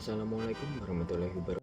Assalamualaikum warahmatullahi wabarakatuh.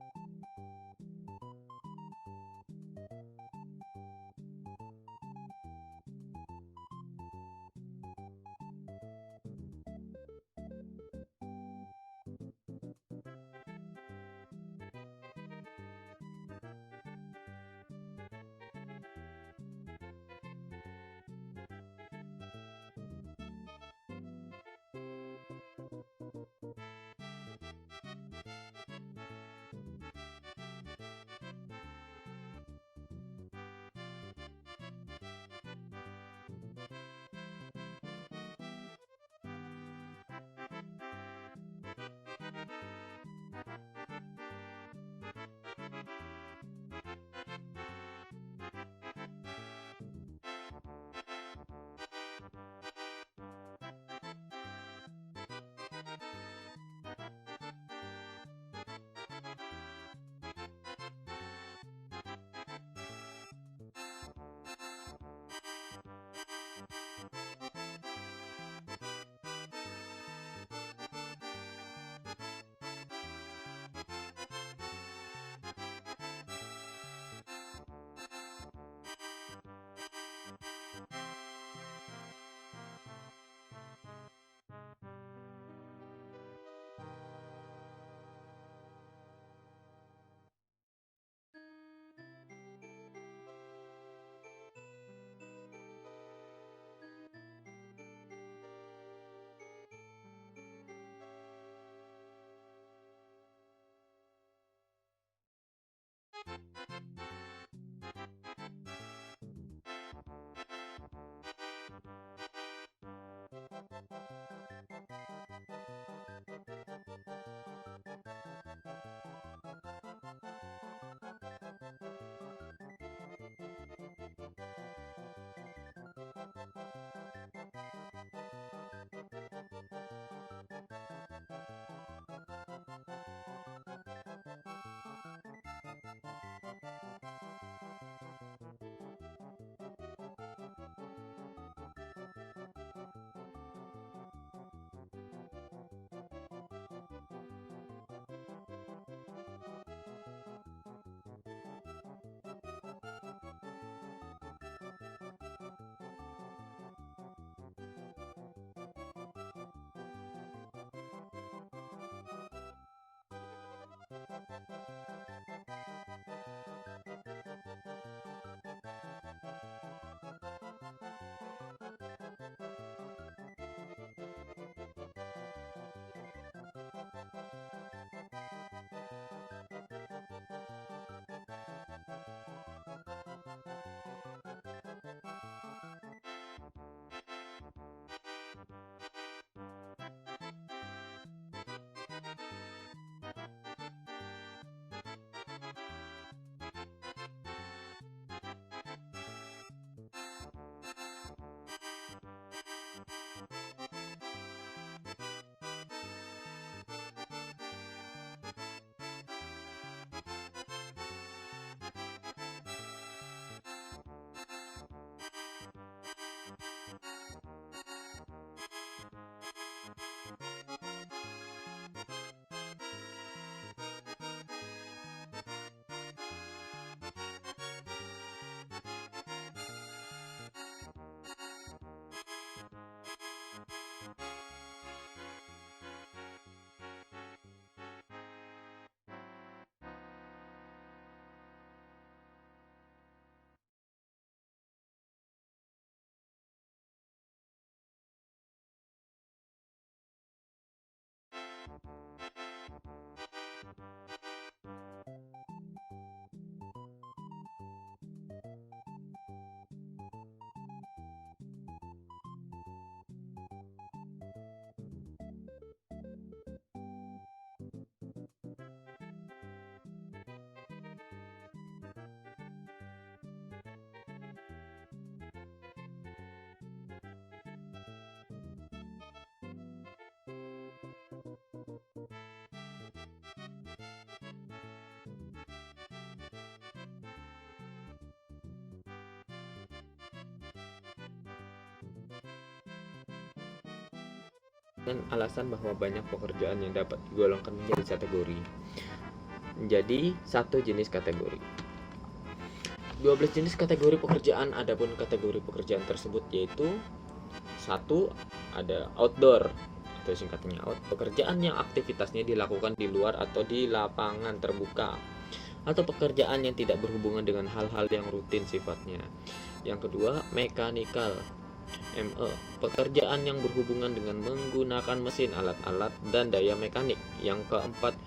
dengan alasan bahwa banyak pekerjaan yang dapat digolongkan menjadi kategori. Menjadi satu jenis kategori. 12 jenis kategori pekerjaan. Adapun kategori pekerjaan tersebut yaitu: 1. Ada outdoor, atau singkatnya out, pekerjaan yang aktivitasnya dilakukan di luar atau di lapangan terbuka, atau pekerjaan yang tidak berhubungan dengan hal-hal yang rutin sifatnya. Yang kedua, mechanical, ME, pekerjaan yang berhubungan dengan menggunakan mesin, alat-alat, dan daya mekanik. Yang keempat,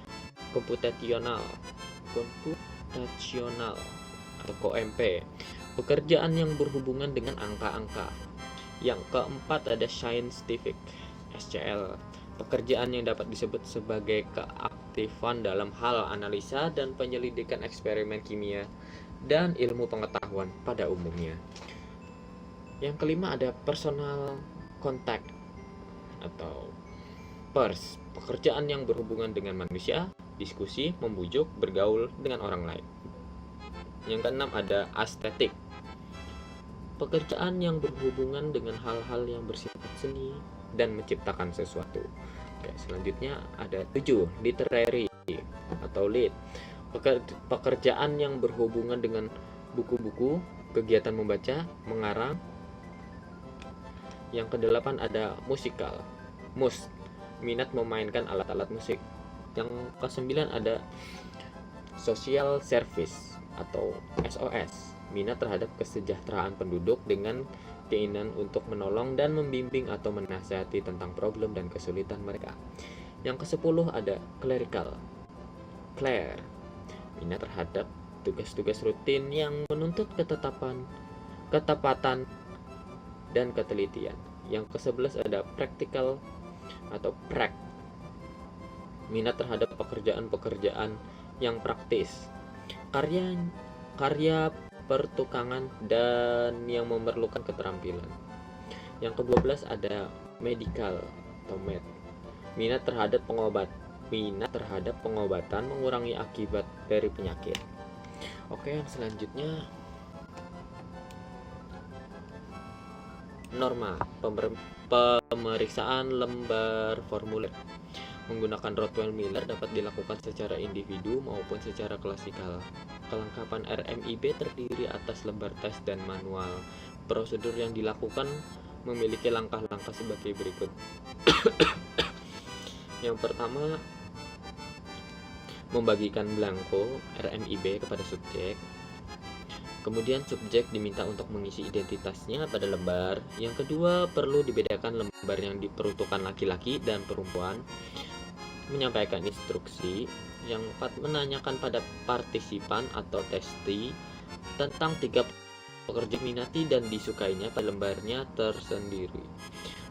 computational atau COMP, pekerjaan yang berhubungan dengan angka-angka. Yang keempat ada scientific, SCL, pekerjaan yang dapat disebut sebagai keaktifan dalam hal analisa dan penyelidikan eksperimen kimia dan ilmu pengetahuan pada umumnya. Yang kelima ada personal contact atau PERS, pekerjaan yang berhubungan dengan manusia, diskusi, membujuk, bergaul dengan orang lain. Yang keenam ada aesthetic, pekerjaan yang berhubungan dengan hal-hal yang bersifat seni dan menciptakan sesuatu. Oke, selanjutnya ada 7, literary atau lit, pekerjaan yang berhubungan dengan buku-buku, kegiatan membaca, mengarang. Yang kedelapan ada musical, minat memainkan alat-alat musik. Yang kesembilan ada social service atau SOS, minat terhadap kesejahteraan penduduk dengan keinginan untuk menolong dan membimbing atau menasihati tentang problem dan kesulitan mereka. Yang ke-10 ada clerical, minat terhadap tugas-tugas rutin yang menuntut ketepatan dan ketelitian. Yang ke-11 ada practical atau prac, minat terhadap pekerjaan-pekerjaan yang praktis, karya pertukangan dan yang memerlukan keterampilan. Yang ke-12 ada medical atau med, minat terhadap pengobatan mengurangi akibat dari penyakit. Oke, yang selanjutnya norma pemeriksaan lembar formulir menggunakan Rothwell-Miller dapat dilakukan secara individu maupun secara klasikal. Kelengkapan RMIB terdiri atas lembar tes dan manual. Prosedur yang dilakukan memiliki langkah-langkah sebagai berikut. Yang pertama, membagikan blanko RMIB kepada subjek. Kemudian subjek diminta untuk mengisi identitasnya pada lembar. Yang kedua, perlu dibedakan lembar yang diperuntukkan laki-laki dan perempuan. Menyampaikan instruksi. Yang keempat, menanyakan pada partisipan atau testi tentang 3 pekerjaan minati dan disukainya pada lembarnya tersendiri.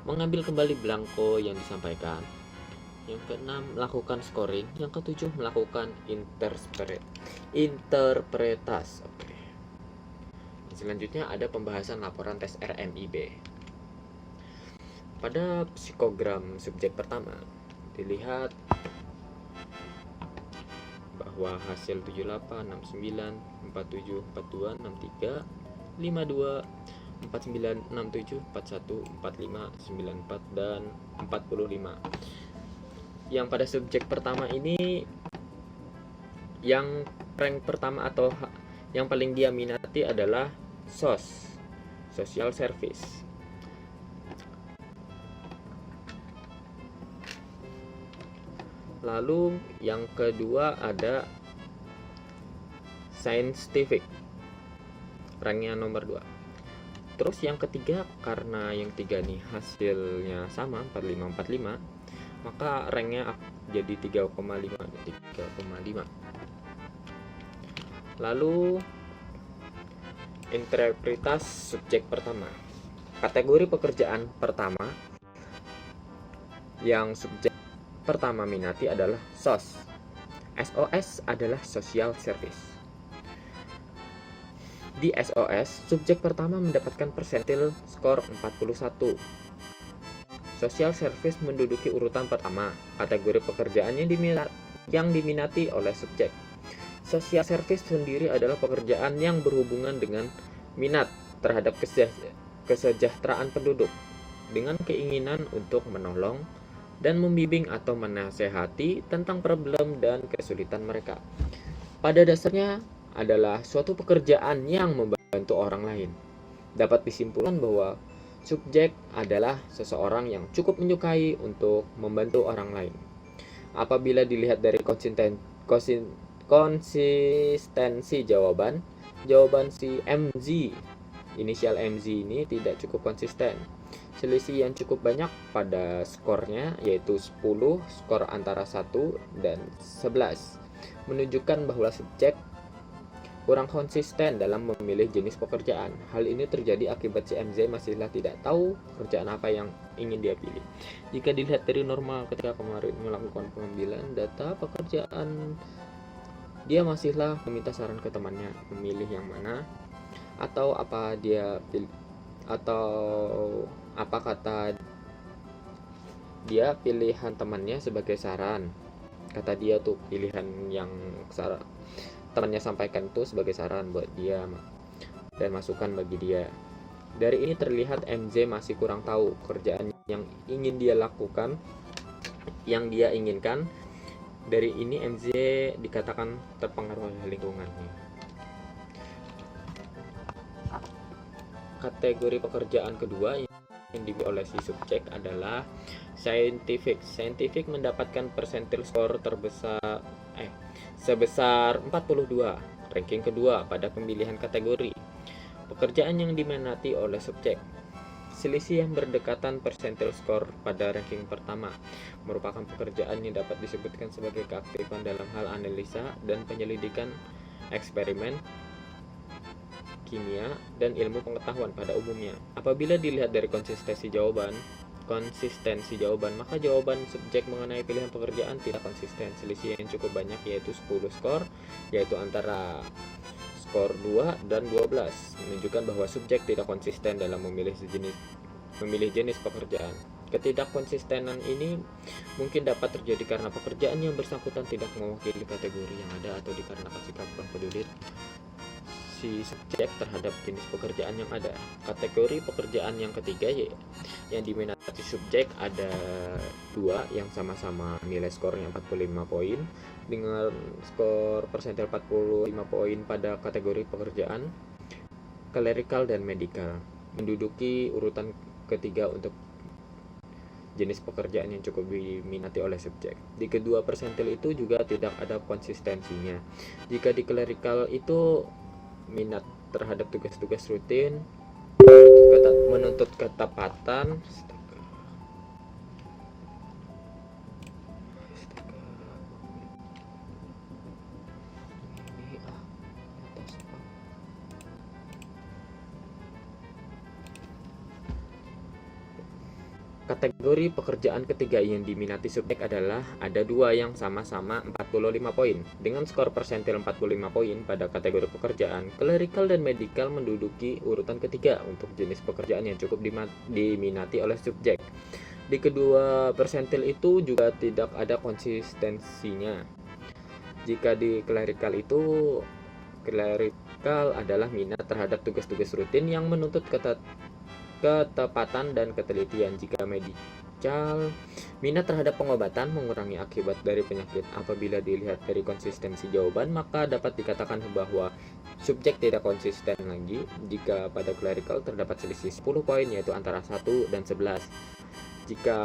Mengambil kembali blanko yang disampaikan. Yang keenam, melakukan scoring. Yang ketujuh, melakukan interpretasi. Oke. Selanjutnya ada pembahasan laporan tes RMIB. Pada psikogram subjek pertama dilihat bahwa hasil 78, 69, 47, 42, 63, 52, 49, 67, 41, 45, 94, dan 45. Yang pada subjek pertama ini yang rank pertama atau yang paling dia minati adalah social service. Lalu yang kedua ada scientific, ranknya nomor 2. Terus yang ketiga, karena yang 3 nih hasilnya sama 45-45, maka ranknya jadi 3,5. Lalu interpretasi subjek pertama. Kategori pekerjaan pertama yang subjek pertama minati adalah SOS adalah social service. Di SOS, subjek pertama mendapatkan persentil skor 41. Social service menduduki urutan pertama kategori pekerjaan yang diminati oleh subjek. Social service sendiri adalah pekerjaan yang berhubungan dengan minat terhadap kesejahteraan penduduk dengan keinginan untuk menolong, dan membimbing atau menasehati tentang problem dan kesulitan mereka. Pada dasarnya adalah suatu pekerjaan yang membantu orang lain. Dapat disimpulkan bahwa subjek adalah seseorang yang cukup menyukai untuk membantu orang lain. Apabila dilihat dari konsistensi jawaban si MZ, inisial MZ ini tidak cukup konsisten. Selisih yang cukup banyak pada skornya yaitu 10, skor antara 1 dan 11, menunjukkan bahwa subjek kurang konsisten dalam memilih jenis pekerjaan. Hal ini terjadi akibat si MZ masihlah tidak tahu pekerjaan apa yang ingin dia pilih. Jika dilihat dari normal ketika kemarin melakukan pengambilan data pekerjaan, dia masihlah meminta saran ke temannya memilih yang mana, atau apa dia pilih, atau apa kata dia pilihan temannya sebagai saran. Kata dia tuh pilihan yang temannya sampaikan itu sebagai saran buat dia dan masukan bagi dia. Dari ini terlihat MZ masih kurang tahu kerjaan yang ingin dia lakukan, yang dia inginkan. Dari ini MZ dikatakan terpengaruh oleh lingkungannya. Kategori pekerjaan kedua yang dimiliki oleh si subjek adalah scientific. Scientific mendapatkan persentil skor sebesar 42, ranking kedua pada pemilihan kategori pekerjaan yang diminati oleh subjek. Selisih yang berdekatan persentil skor pada ranking pertama merupakan pekerjaan yang dapat disebutkan sebagai keaktifan dalam hal analisa dan penyelidikan eksperimen kimia dan ilmu pengetahuan pada umumnya. Apabila dilihat dari konsistensi jawaban, maka jawaban subjek mengenai pilihan pekerjaan tidak konsisten. Selisih yang cukup banyak yaitu 10 skor, yaitu antara skor 2 dan 12, menunjukkan bahwa subjek tidak konsisten dalam memilih jenis pekerjaan. Ketidakkonsistenan ini mungkin dapat terjadi karena pekerjaan yang bersangkutan tidak mewakili kategori yang ada atau dikarenakan sikap kurang peduli si subjek terhadap jenis pekerjaan yang ada. Kategori pekerjaan yang ketiga yang diminati subjek ada dua yang sama-sama nilai skornya 45 poin dengan skor persentil 45 poin pada kategori pekerjaan clerical dan medical, menduduki urutan ketiga untuk jenis pekerjaan yang cukup diminati oleh subjek. Di kedua persentil itu juga tidak ada konsistensinya. Jika di clerical itu minat terhadap tugas-tugas rutin, menuntut ketepatan, kategori pekerjaan ketiga yang diminati subjek adalah ada dua yang sama-sama 45 poin dengan skor persentil 45 poin pada kategori pekerjaan clerical dan medical, menduduki urutan ketiga untuk jenis pekerjaan yang cukup diminati oleh subjek. Di kedua persentil itu juga tidak ada konsistensinya. Jika di clerical adalah minat terhadap tugas-tugas rutin yang menuntut ketepatan dan ketelitian. Jika medical, minat terhadap pengobatan mengurangi akibat dari penyakit. Apabila dilihat dari konsistensi jawaban, maka dapat dikatakan bahwa subjek tidak konsisten lagi. Jika pada clerical terdapat selisih 10 poin yaitu antara 1 dan 11. Jika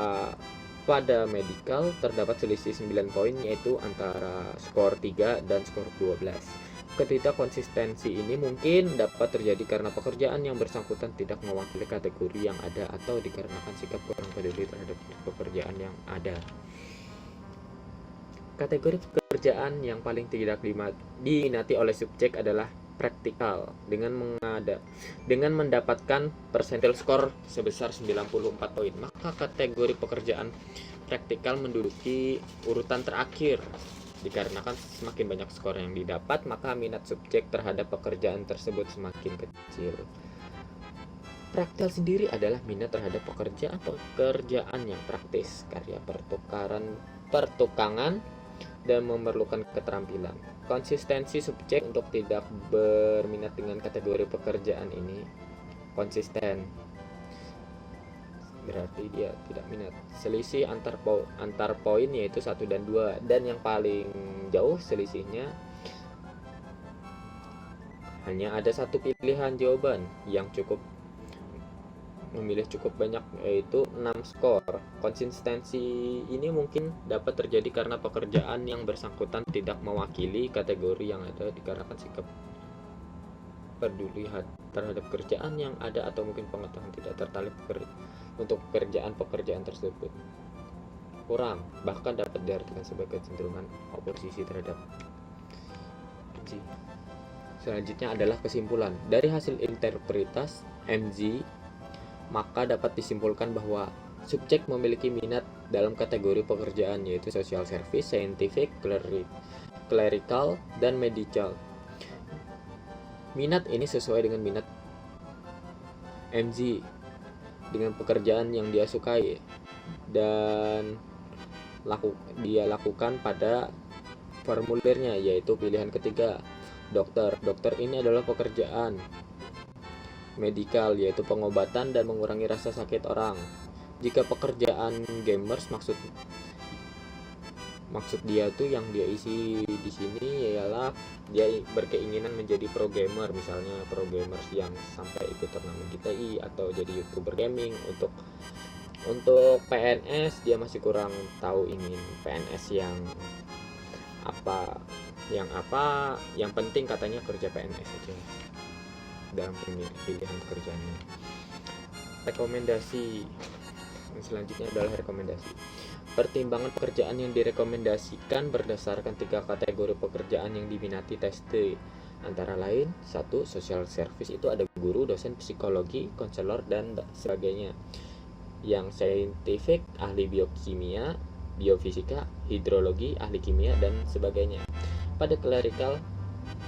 pada medical terdapat selisih 9 poin yaitu antara skor 3 dan skor 12. Ketidakkonsistensi ini mungkin dapat terjadi karena pekerjaan yang bersangkutan tidak mewakili kategori yang ada atau dikarenakan sikap kurang peduli terhadap pekerjaan yang ada. Kategori pekerjaan yang paling tidak diminati oleh subjek adalah praktikal dengan mendapatkan persentil skor sebesar 94 poin. Maka kategori pekerjaan praktikal menduduki urutan terakhir. Dikarenakan semakin banyak skor yang didapat, maka minat subjek terhadap pekerjaan tersebut semakin kecil. Praktikal sendiri adalah minat terhadap pekerjaan yang praktis, karya pertukangan, dan memerlukan keterampilan. Konsistensi subjek untuk tidak berminat dengan kategori pekerjaan ini konsisten. berarti dia tidak minat. Selisih antar poin yaitu 1 dan 2, dan yang paling jauh selisihnya hanya ada satu pilihan jawaban yang memilih cukup banyak, yaitu 6 skor. Konsistensi ini mungkin dapat terjadi karena pekerjaan yang bersangkutan tidak mewakili kategori yang ada dikarenakan sikap peduli terhadap kerjaan yang ada, atau mungkin pengetahuan tidak tertarik untuk pekerjaan tersebut kurang, bahkan dapat diartikan sebagai kecenderungan oposisi terhadap MZ. Selanjutnya adalah kesimpulan. Dari hasil interpretasi MZ, maka dapat disimpulkan bahwa subjek memiliki minat dalam kategori pekerjaan, yaitu social service, scientific, clerical, dan medical. Minat ini sesuai dengan minat MZ dengan pekerjaan yang dia sukai, dan dia lakukan pada formulirnya, yaitu pilihan ketiga, dokter. Dokter ini adalah pekerjaan. Medical, yaitu pengobatan dan mengurangi rasa sakit orang. Jika pekerjaan gamers, maksud dia tuh yang dia isi di sini ialah dia berkeinginan menjadi pro gamer, misalnya pro gamers yang sampai ikut turnamen GTI atau jadi YouTuber gaming. Untuk PNS dia masih kurang tahu ingin PNS yang penting katanya kerja PNS aja dalam pilihan pekerjaannya. Rekomendasi selanjutnya adalah rekomendasi. Pertimbangan pekerjaan yang direkomendasikan berdasarkan 3 kategori pekerjaan yang diminati tes T, antara lain 1. Social service, itu ada guru, dosen, psikologi, konselor, dan sebagainya. Yang scientific, ahli biokimia, biofisika, hidrologi, ahli kimia, dan sebagainya. Pada clerical,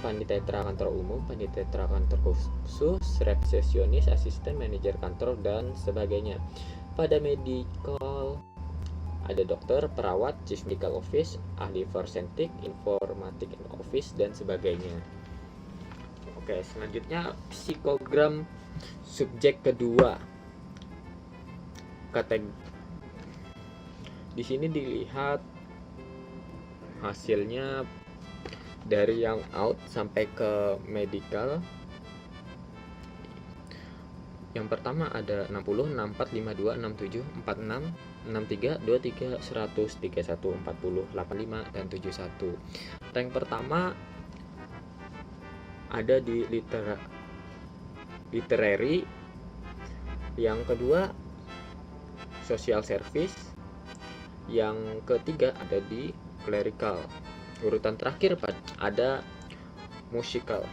panitera kantor umum, panitera kantor khusus, resepsionis, asisten manajer kantor, dan sebagainya. Pada medical ada dokter, perawat, chief medical office, ahli forensik, informatik office, dan sebagainya. Oke, selanjutnya psikogram subjek kedua. Di sini dilihat hasilnya dari yang out sampai ke medical. Yang pertama ada 60, 64, 52, 67, 46, 63, 23, 100, 31, 40, 85, dan 71. Rank pertama ada di literary, yang kedua social service, yang ketiga ada di clerical, urutan terakhir ada musical.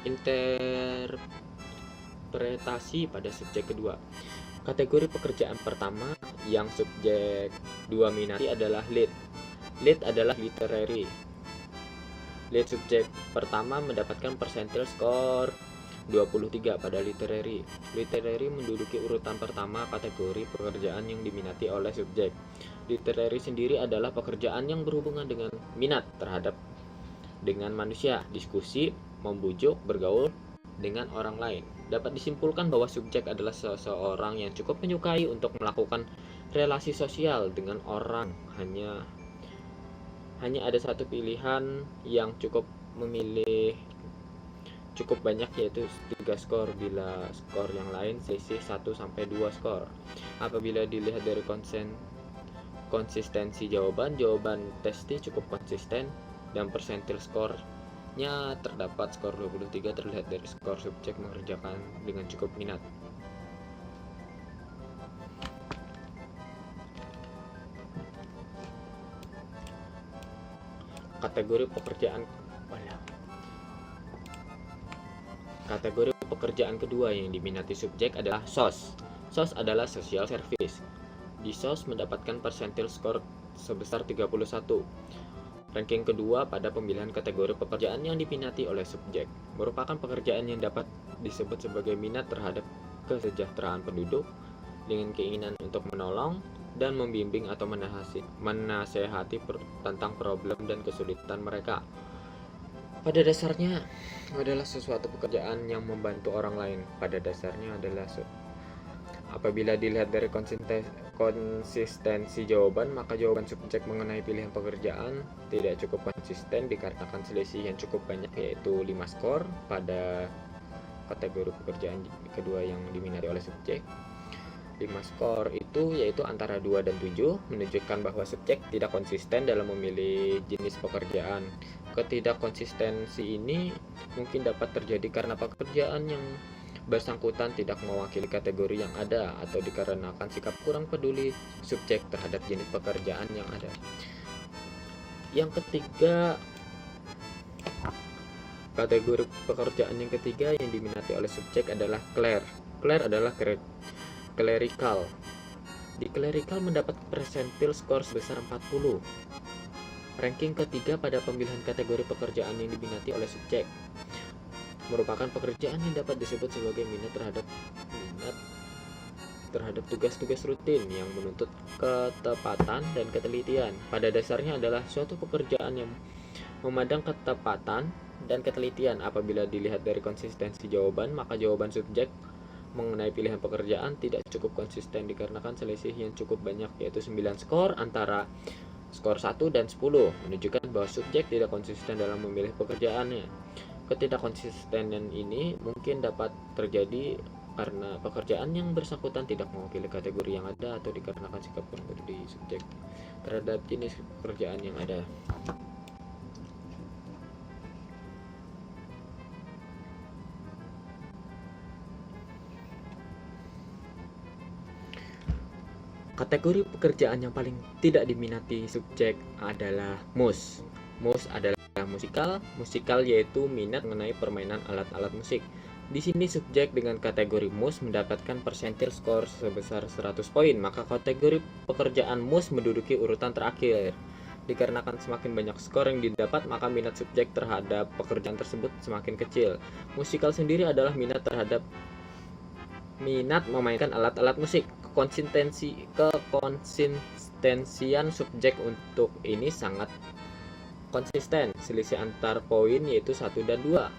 Interpretasi pada subjek kedua. Kategori pekerjaan pertama yang subjek 2 minati adalah lead. Lead adalah literary. Lead subjek pertama mendapatkan persentil skor 23 pada literary. Literary menduduki urutan pertama kategori pekerjaan yang diminati oleh subjek. Literary sendiri adalah pekerjaan yang berhubungan dengan minat dengan manusia, diskusi, membujuk, bergaul dengan orang lain. Dapat disimpulkan bahwa subjek adalah seseorang yang cukup menyukai untuk melakukan relasi sosial dengan orang. Hanya ada satu pilihan yang cukup banyak, yaitu 3 skor, bila skor yang lain selisih 1-2 skor. Apabila dilihat dari konsistensi jawaban tes T cukup konsisten, dan persentil skornya terdapat skor 23 terlihat dari skor subjek mengerjakan dengan cukup minat. Kategori pekerjaan kedua yang diminati subjek adalah SOS. SOS adalah social service. Di SOS mendapatkan persentil skor sebesar 31. Ranking kedua pada pemilihan kategori pekerjaan yang diminati oleh subjek merupakan pekerjaan yang dapat disebut sebagai minat terhadap kesejahteraan penduduk, dengan keinginan untuk menolong dan membimbing atau menasehati tentang problem dan kesulitan mereka. Pada dasarnya adalah sesuatu pekerjaan yang membantu orang lain. Apabila dilihat dari konsistensi jawaban, maka jawaban subjek mengenai pilihan pekerjaan tidak cukup konsisten dikarenakan selisih yang cukup banyak, yaitu 5 skor pada kategori pekerjaan kedua yang diminati oleh subjek. 5 skor itu yaitu antara 2 dan 7, menunjukkan bahwa subjek tidak konsisten dalam memilih jenis pekerjaan. Ketidakkonsistensi ini mungkin dapat terjadi karena pekerjaan yang bersangkutan tidak mewakili kategori yang ada, atau dikarenakan sikap kurang peduli subjek terhadap jenis pekerjaan yang ada. Yang ketiga, kategori pekerjaan yang ketiga yang diminati oleh subjek adalah clerk. Clerk adalah clerical. Di clerical mendapat persentil skor sebesar 40. Ranking ketiga pada pemilihan kategori pekerjaan yang diminati oleh subjek merupakan pekerjaan yang dapat disebut sebagai minat terhadap tugas-tugas rutin yang menuntut ketepatan dan ketelitian. Pada dasarnya adalah suatu pekerjaan yang memandang ketepatan dan ketelitian. Apabila dilihat dari konsistensi jawaban, maka jawaban subjek mengenai pilihan pekerjaan tidak cukup konsisten dikarenakan selisih yang cukup banyak, yaitu 9 skor antara skor 1 dan 10, menunjukkan bahwa subjek tidak konsisten dalam memilih pekerjaannya. Ketidakkonsistenan ini mungkin dapat terjadi karena pekerjaan yang bersangkutan tidak mewakili kategori yang ada, atau dikarenakan sikap kurang peduli subjek terhadap jenis pekerjaan yang ada. Kategori pekerjaan yang paling tidak diminati subjek adalah mus. Mus adalah musikal. Musikal yaitu minat mengenai permainan alat-alat musik. Di sini subjek dengan kategori mus mendapatkan persentil skor sebesar 100 poin, maka kategori pekerjaan mus menduduki urutan terakhir. Dikarenakan semakin banyak skor yang didapat, maka minat subjek terhadap pekerjaan tersebut semakin kecil. Musikal sendiri adalah minat memainkan alat-alat musik. Kekonsistensian subjek untuk ini sangat konsisten. Selisih antar poin yaitu 1 dan 2,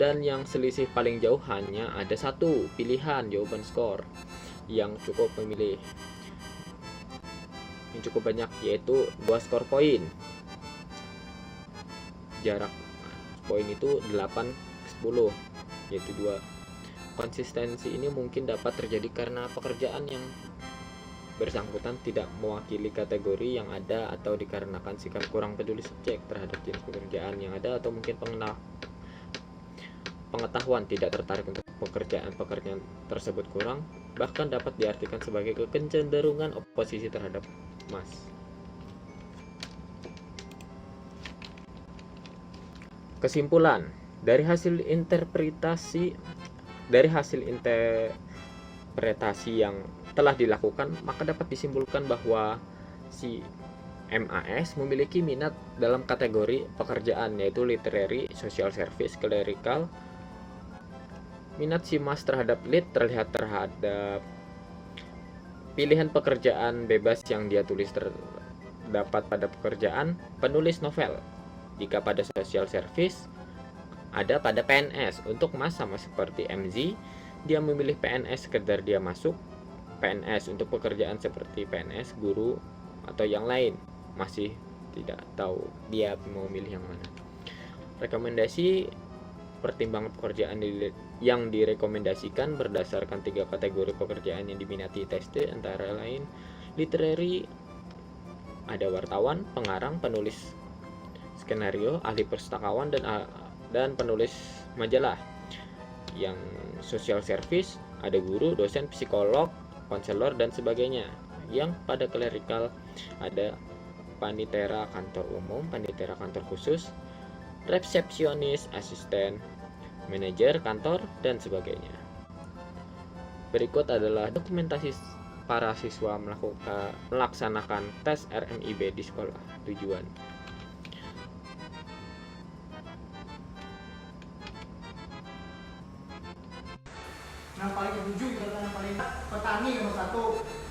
dan yang selisih paling jauh hanya ada 1 pilihan jawaban skor yang cukup banyak, yaitu 2 skor poin. Jarak poin itu 8-10, yaitu 2. Konsistensi ini mungkin dapat terjadi karena pekerjaan yang bersangkutan tidak mewakili kategori yang ada, atau dikarenakan sikap kurang peduli subjek terhadap jenis pekerjaan yang ada, atau mungkin pengetahuan tidak tertarik untuk pekerjaan tersebut kurang. Bahkan dapat diartikan sebagai kecenderungan oposisi terhadap mas. Kesimpulan dari hasil interpretasi yang telah dilakukan, maka dapat disimpulkan bahwa si MAS memiliki minat dalam kategori pekerjaan, yaitu literary, social service, clerical. Minat si Mas terhadap lead terlihat terhadap pilihan pekerjaan bebas yang dia tulis terdapat pada pekerjaan penulis novel. Jika pada social service ada pada PNS. Untuk Mas sama seperti MZ, dia memilih PNS sekedar dia masuk PNS. Untuk pekerjaan seperti PNS, guru, atau yang lain, masih tidak tahu dia mau milih yang mana. Rekomendasi pertimbangan pekerjaan yang direkomendasikan berdasarkan 3 kategori pekerjaan yang diminati tested, antara lain literary, ada wartawan, pengarang, penulis skenario, ahli pustakawan, dan penulis majalah. Yang social service ada guru, dosen, psikolog, konselor, dan sebagainya. Yang pada clerical ada panitera kantor umum, panitera kantor khusus, resepsionis, asisten, manajer kantor, dan sebagainya. Berikut adalah dokumentasi para siswa melaksanakan tes RMIB di sekolah tujuan. Yang paling ketujuh, yang paling petani nomor 1.